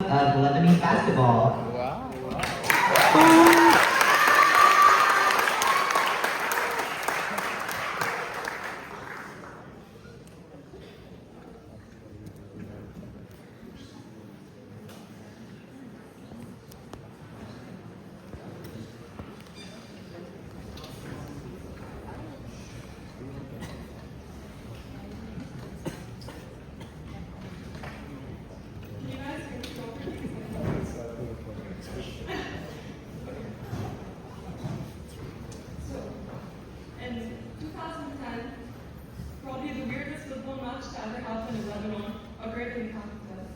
of Lebanese basketball. In 2010, probably the weirdest football match to ever happen in Lebanon occurred in the capital.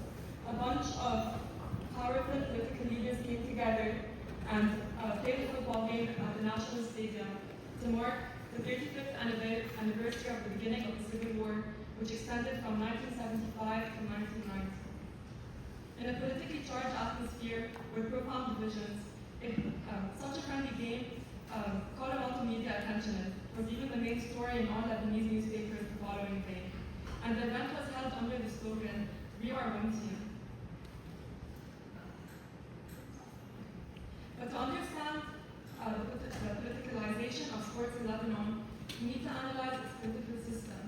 A bunch of powerful political leaders came together and played a football game at the National Stadium to mark the 35th anniversary of the beginning of the Civil War, which extended from 1975 to 1990. In a politically charged atmosphere with profound divisions, such a friendly game caught a lot of media attention and was even the main story in all Lebanese newspapers the following day. And the event was held under the slogan, "We are one team." But to understand the politicalization of sports in Lebanon, we need to analyze its political system.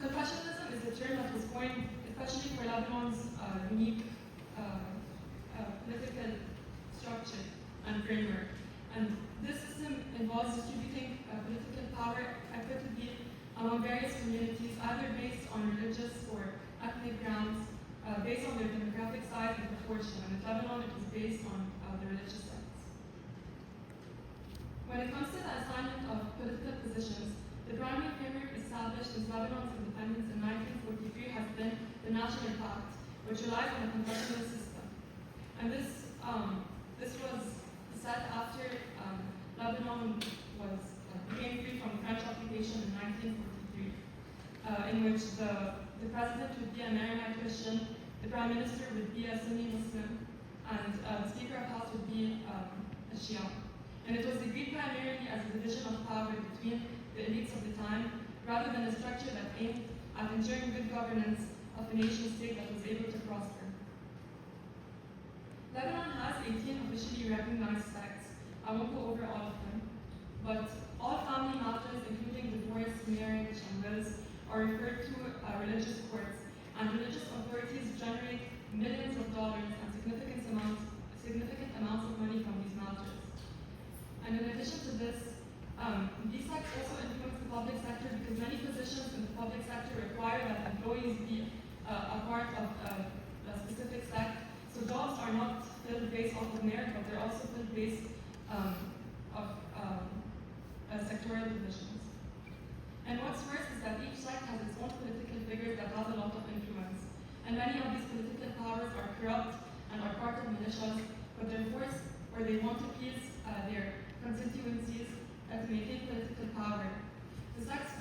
Confessionalism is a term that was coined especially for Lebanon's unique political structure and framework. And this system involves distributing political power equitably among various communities, either based on religious or ethnic grounds, based on their demographic size and proportion. And in Lebanon, it was based on the religious size. When it comes to the assignment of political positions, the primary framework established since Lebanon's independence in 1943 has been the National Pact, which relies on a confessional system. And this was set after Lebanon became free from French occupation in 1943, in which the president would be a Maronite Christian, the prime minister would be a Sunni Muslim, and the speaker of house would be a Shia. And it was agreed primarily as a division of power between the elites of the time, rather than a structure that aimed at ensuring good governance of a nation state that was able to prosper. Lebanon has 18 officially recognized sects. I won't go over all of them, but all family matters, including divorce, marriage, and wills, are referred to religious courts, and religious authorities generate millions of dollars and significant amounts of money from these matters. And in addition to this, these sects also influence the public sector because many positions in the public sector require that employees be a part of a specific sect. So jobs are not filled based off of merit, but they're also filled based of sectorial divisions. And what's worse is that each sect has its own political figures that have a lot of influence. And many of these political powers are corrupt and are part of militias, but they're forced or they want to appease their constituencies to maintain political power. The sects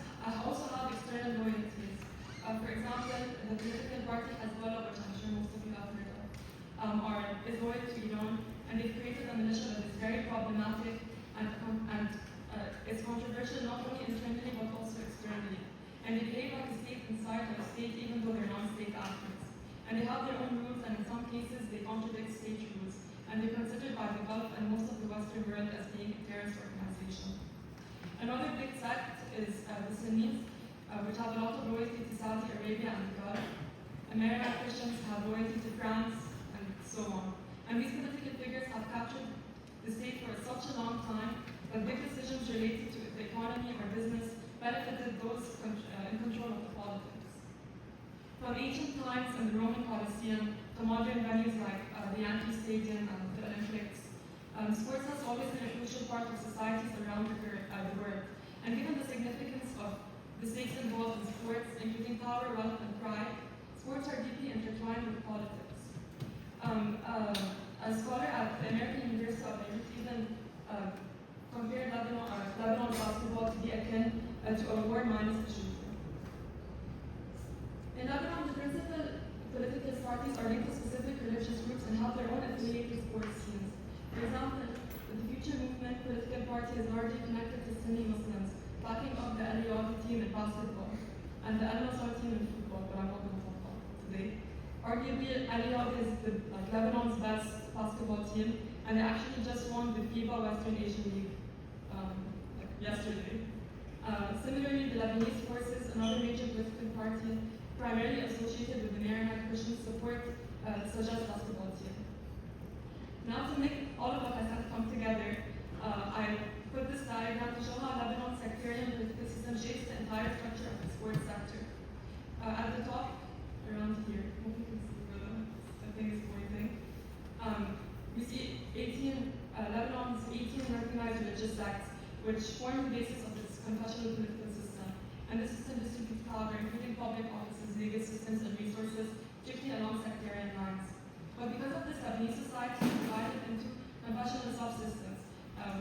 also have external loyalties. For example, the political party Hezbollah, which I'm sure most of you have heard of, is loyal to Iran, and they've created a militia that is very problematic and it's controversial not only internally but also externally. And they behave like a state inside of a state even though they're non-state actors. And they have their own rules, and in some cases they contradict state rules. And they're considered by the Gulf and most of the Western world as being a terrorist organization. Another big sect is the Sunnis, which have a lot of loyalty to Saudi Arabia and the Gulf. American Christians have loyalty to France, and so on. And these political figures have captured the state for such a long time that big decisions related to the economy or business benefited those in control of the politics. From ancient times in the Roman Colosseum to modern venues like the Yankee Stadium and the Olympics, sports has always been a crucial part of societies around the world. And given the significance of the stakes involved in sports, including power, wealth, and pride, sports are deeply intertwined with politics. A scholar at the American University of Beirut even compared Lebanon basketball to be akin to a war minus the shooter. In Lebanon, the principal political parties are linked to specific religious groups and have their own affiliated sports teams. For example, the Future Movement political party is largely connected to Sunni Muslims, backing up the YYGS team in basketball and the Al-Nassr team in football, but I'm not going to talk about today. Arguably, YYGS is Lebanon's best basketball team, and they actually just won the FIBA Western Asian League yesterday. Similarly, the Lebanese forces, another major political party, primarily associated with the Maronite Christian support the Sajaz basketball team. Now, to make all of what I said come together, I put this diagram to show how Lebanon's sectarian political system shapes the entire structure of the sports sector. At the top, around here, hope you can see where the thing is pointing. We see Lebanon's 18 recognized religious sects, which form the basis of its confessional political system. And this system distributes power, including public offices, legal systems, and resources, strictly along sectarian lines. But because of this, Lebanese society is divided into confessional subsystems,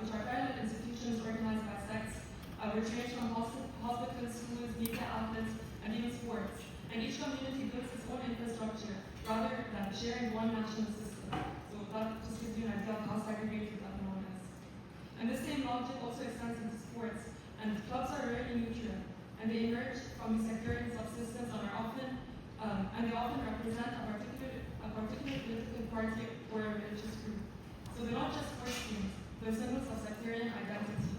which are parallel institutions organized by sects, which range from hospitals, schools, media outlets, and even sports. And each community builds its own infrastructure, rather than sharing one national system. So that just gives you an idea of how segregated Lebanon is. And this same logic also extends into sports, and clubs are rarely neutral, and they emerge from sectarian subsystems and they often represent a particular political party or a religious group. So they're not just sports teams, they're symbols of sectarian identity.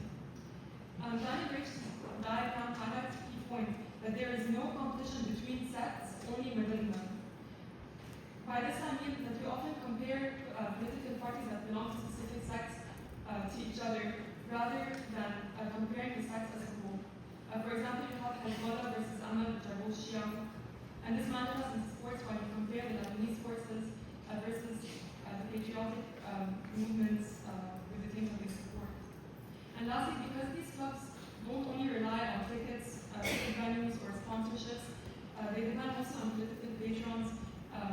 Danny Rich's diagram highlights a key point that there is no competition between sects, only within them. By this I mean that we often compare political parties that belong to specific sects to each other, rather than comparing the sects as a whole. For example, you have Hezbollah versus Amal, which are both Shia, and this manifests in sports when you compare the Lebanese forces versus the patriotic movements with the teams that they support. And lastly, because these clubs don't only rely on tickets, ticket venues, or sponsorships, they depend also on political patrons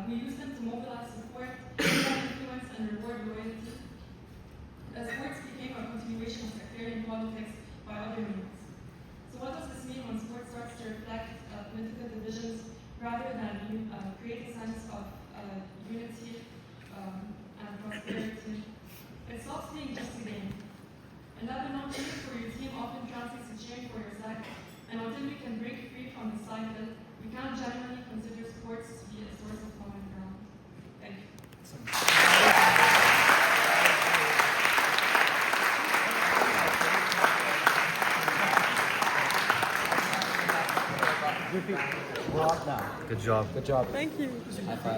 who use them to mobilize support, influence, and reward loyalty. Sports became a continuation of sectarian politics by other means. So what does this mean when sports starts to reflect political divisions rather than create a sense of unity and prosperity? It stops being just a game. In Lebanon, cheering for your team often translates to cheering for your sect, and until we can break free from the cycle, we can't genuinely consider sports to be a source of common ground. Thank you. We're off now. Good job. Good job. Thank you. High five.